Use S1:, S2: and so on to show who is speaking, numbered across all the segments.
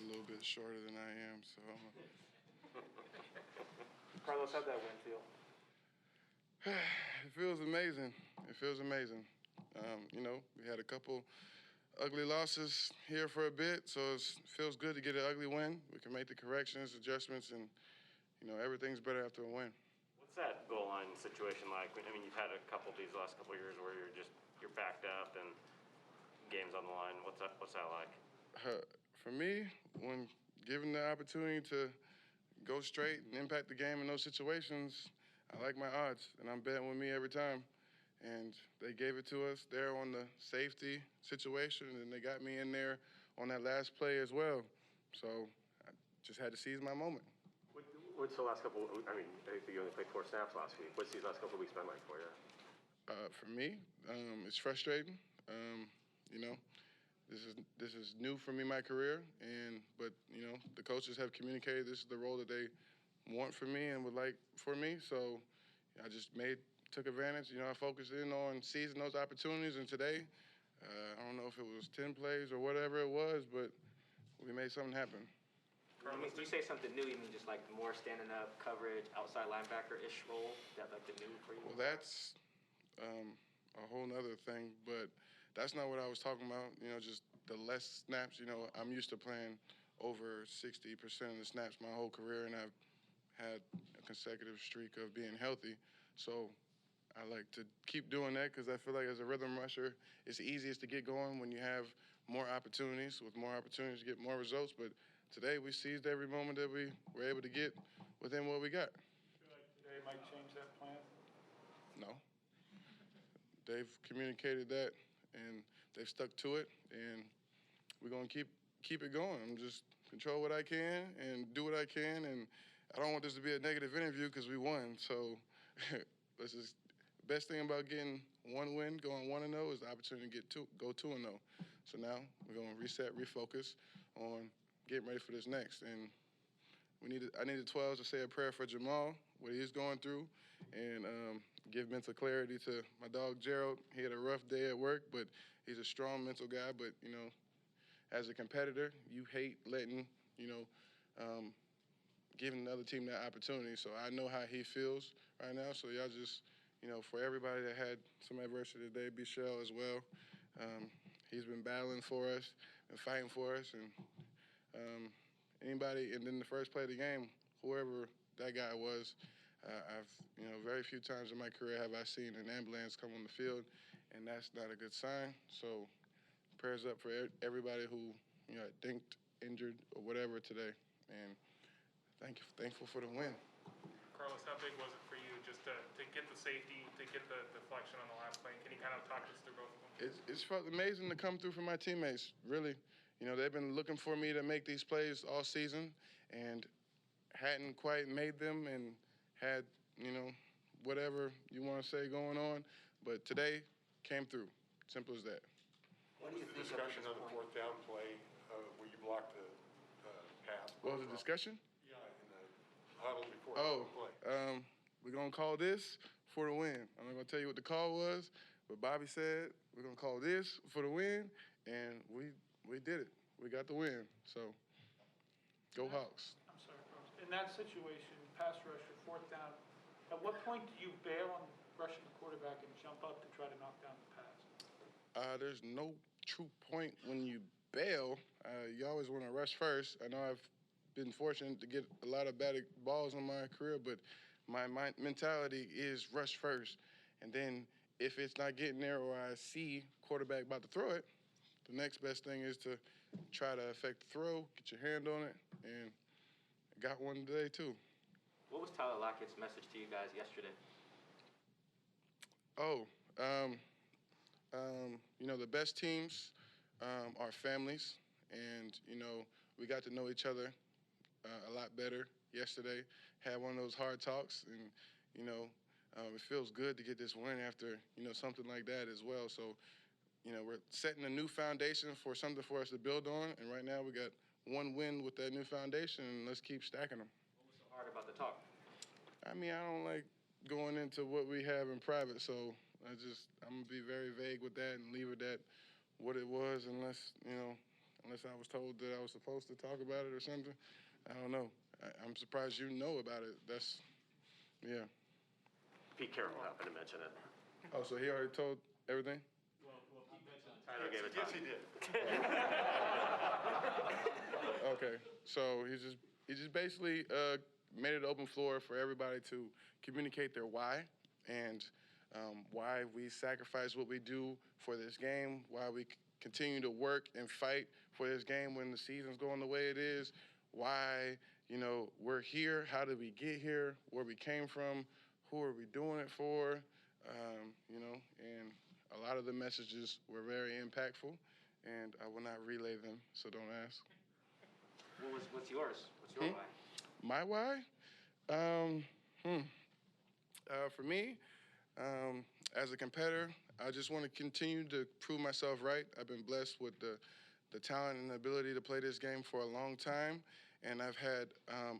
S1: little bit shorter than I am, so.
S2: Carlos, how'd that win feel?
S1: It feels amazing. It feels amazing. We had a couple ugly losses here for a bit, so it feels good to get an ugly win. We can make the corrections, adjustments, and, everything's better after a win.
S3: What's that goal line situation like? I mean, you've had a couple of these last couple of years where you're backed up and games on the line. What's that like?
S1: For me, when given the opportunity to go straight and impact the game in those situations, I like my odds, and I'm betting with me every time. And they gave it to us there on the safety situation, and they got me in there on that last play as well. So I just had to seize my moment.
S4: What's the last couple? I mean, I think you only played 4 snaps last week. What's these last couple of weeks been like for you?
S1: For me, it's frustrating. This is new for me, my career, but the coaches have communicated this is the role that they want for me and would like for me. So I just took advantage. I focused in on seizing those opportunities, and today, I don't know if it was 10 plays or whatever it was, but we made something happen.
S2: When you say something new, you mean just like more standing up coverage, outside linebacker-ish role? Is that like the new for you?
S1: Well, that's a whole nother thing, but that's not what I was talking about. Just the less snaps. I'm used to playing over 60% of the snaps my whole career, and I've had a consecutive streak of being healthy. So I like to keep doing that because I feel like as a rhythm rusher, it's easiest to get going when you have more opportunities. With more opportunities, you get more results. But today we seized every moment that we were able to get within what we got.
S5: Do you feel like today might change that plan?
S1: No. They've communicated that, and they've stuck to it, and we're going to keep it going. I'm just control what I can and do what I can, and I don't want this to be a negative interview because we won. So let's just the best thing about getting one win, going 1-0, is the opportunity to go 2-0. So now we're going to reset, refocus on getting ready for this next. And I need the 12s to say a prayer for Jamal, what he's going through, and give mental clarity to my dog Gerald. He had a rough day at work, but he's a strong mental guy. But, as a competitor, you hate letting, giving another team that opportunity. So I know how he feels right now. So y'all just, for everybody that had some adversity today, Bichelle as well. He's been battling for us and fighting for us. And anybody, and then the first play of the game, whoever that guy was, I've, very few times in my career have I seen an ambulance come on the field, and that's not a good sign. So prayers up for everybody who, dinked, injured, or whatever today. And thankful for the win.
S5: Carlos, how big was it for you just to get the safety, to get the deflection on the last play? Can you kind of talk us through both of them?
S1: It's felt amazing to come through for my teammates, really. They've been looking for me to make these plays all season and hadn't quite made them and had, whatever you want to say going on. But today came through. Simple as that.
S4: What was the discussion on the 4th down play where you blocked the pass?
S1: What was the discussion?
S4: Yeah, in the huddle before the play.
S1: We're going to call this for the win. I'm not going to tell you what the call was, but Bobby said we're going to call this for the win, and we did it. We got the win. So go Hawks.
S6: I'm sorry, Carlos. In that situation, pass rusher, 4th down, at what point do you bail on rushing the quarterback and jump up to try to knock down the pass?
S1: There's no true point when you bail. You always want to rush first. I know I've been fortunate to get a lot of batted balls in my career, but my mentality is rush first. And then if it's not getting there or I see quarterback about to throw it, the next best thing is to try to affect the throw, get your hand on it, and I got one today too.
S2: What was Tyler Lockett's message to you guys yesterday?
S1: The best teams are families, and, we got to know each other a lot better yesterday. Had one of those hard talks, and, it feels good to get this win after, something like that as well. So, we're setting a new foundation for something for us to build on, and right now we got one win with that new foundation, and let's keep stacking them.
S2: What was so hard about the talk?
S1: I don't like going into what we have in private, so I'm going to be very vague with that and leave it at what it was unless, unless I was told that I was supposed to talk about it or something. I don't know. I'm surprised you know about it. Yeah.
S7: Pete Carroll happened to mention it.
S1: Oh, so he already told everything?
S3: Tyler gave it
S4: Yes,
S3: time.
S4: he did.
S1: Okay, so he just basically made it open floor for everybody to communicate their why and why we sacrifice what we do for this game, why we continue to work and fight for this game when the season's going the way it is, why we're here, how did we get here, where we came from, who are we doing it for, and a lot of the messages were very impactful, and I will not relay them, so don't ask.
S2: What's yours? What's your why?
S1: My why? For me, as a competitor, I just want to continue to prove myself right. I've been blessed with the talent and the ability to play this game for a long time, and I've had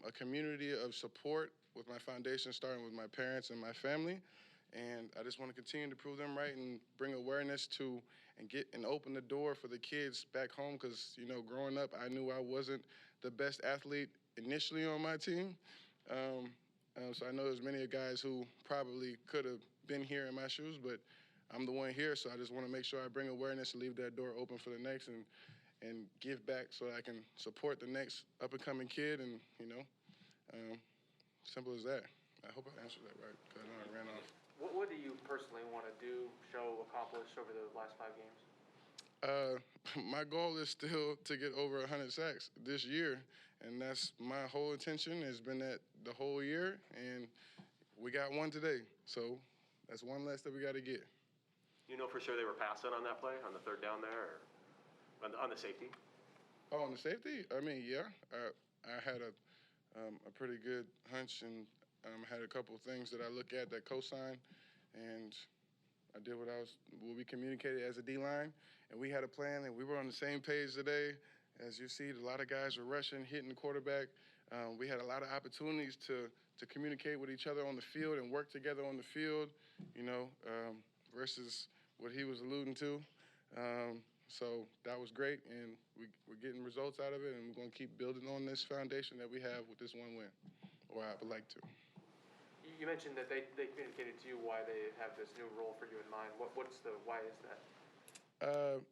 S1: a community of support with my foundation, starting with my parents and my family. And I just want to continue to prove them right and bring awareness to and open the door for the kids back home. Because growing up, I knew I wasn't the best athlete initially on my team. So I know there's many guys who probably could have been here in my shoes, but I'm the one here. So I just want to make sure I bring awareness and leave that door open for the next and give back so that I can support the next up and coming kid. And simple as that. I hope I answered that right, because I know I ran off.
S2: What do you personally want to do, show, accomplish over the last 5 games?
S1: My goal is still to get over 100 sacks this year, and that's my whole intention. Has been that the whole year, and we got one today. So that's one less that we got to get.
S7: You know for sure they were passing on that play, on the third down there, or on the safety?
S1: Oh, on the safety? I mean, yeah. I had a pretty good hunch and had a couple of things that I look at that cosign, and I did what we communicated as a D-line, and we had a plan, and we were on the same page today. As you see, a lot of guys were rushing, hitting the quarterback. We had a lot of opportunities to communicate with each other on the field and work together on the field, versus what he was alluding to. So that was great, and we're getting results out of it, and we're going to keep building on this foundation that we have with this one win, or I would like to.
S2: You mentioned that they communicated to you why they have this new role for you in mind. Why is that?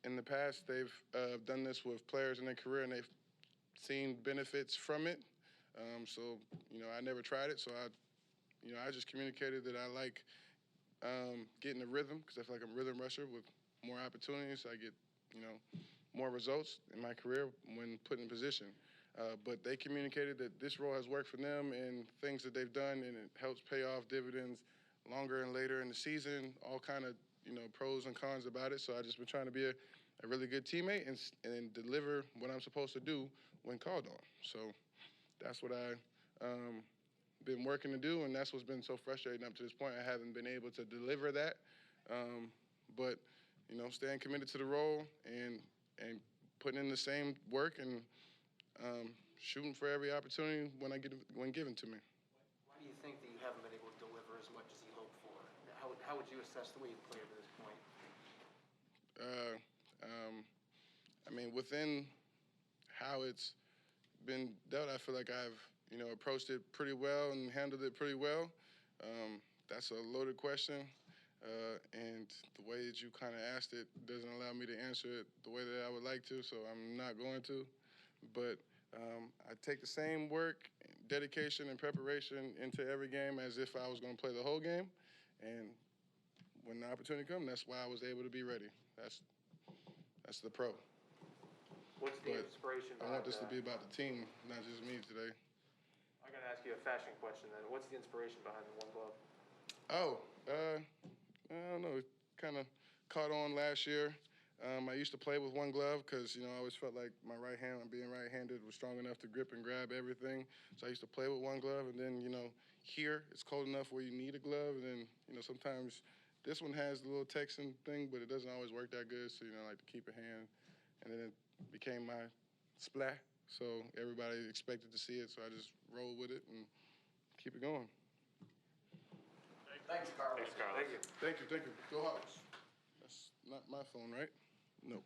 S1: In the past, they've done this with players in their career, and they've seen benefits from it. So I never tried it. So I just communicated that I like getting the rhythm, because I feel like I'm a rhythm rusher with more opportunities. I get more results in my career when put in position. But they communicated that this role has worked for them and things that they've done, and it helps pay off dividends longer and later in the season, all kind of, pros and cons about it. So I just been trying to be a really good teammate and deliver what I'm supposed to do when called on. So that's what I been working to do, and that's what's been so frustrating up to this point. I haven't been able to deliver that. But, staying committed to the role and putting in the same work and shooting for every opportunity when given to me.
S8: Why do you think that you haven't been able to deliver as much as you hoped for? How would you assess the way you played to this point?
S1: Within how it's been dealt, I feel like I've approached it pretty well and handled it pretty well. That's a loaded question, and the way that you kind of asked it doesn't allow me to answer it the way that I would like to, so I'm not going to. But I take the same work, dedication, and preparation into every game as if I was going to play the whole game. And when the opportunity comes, that's why I was able to be ready. That's the pro.
S2: What's the inspiration
S1: I want this to be about the team, not just me today.
S2: I'm going to ask you a fashion question then. What's the inspiration behind the one glove?
S1: I don't know. It kind of caught on last year. I used to play with one glove because, I always felt like my right hand, being right-handed, was strong enough to grip and grab everything. So I used to play with one glove, and then, here it's cold enough where you need a glove, and then, sometimes this one has the little texting thing, but it doesn't always work that good, so, I like to keep a hand. And then it became my splat, so everybody expected to see it, so I just roll with it and keep it going.
S8: Thanks, Carlos.
S3: Thanks, Carlos.
S2: Thank you.
S1: Thank you. Go Hawks. That's not my phone, right? No.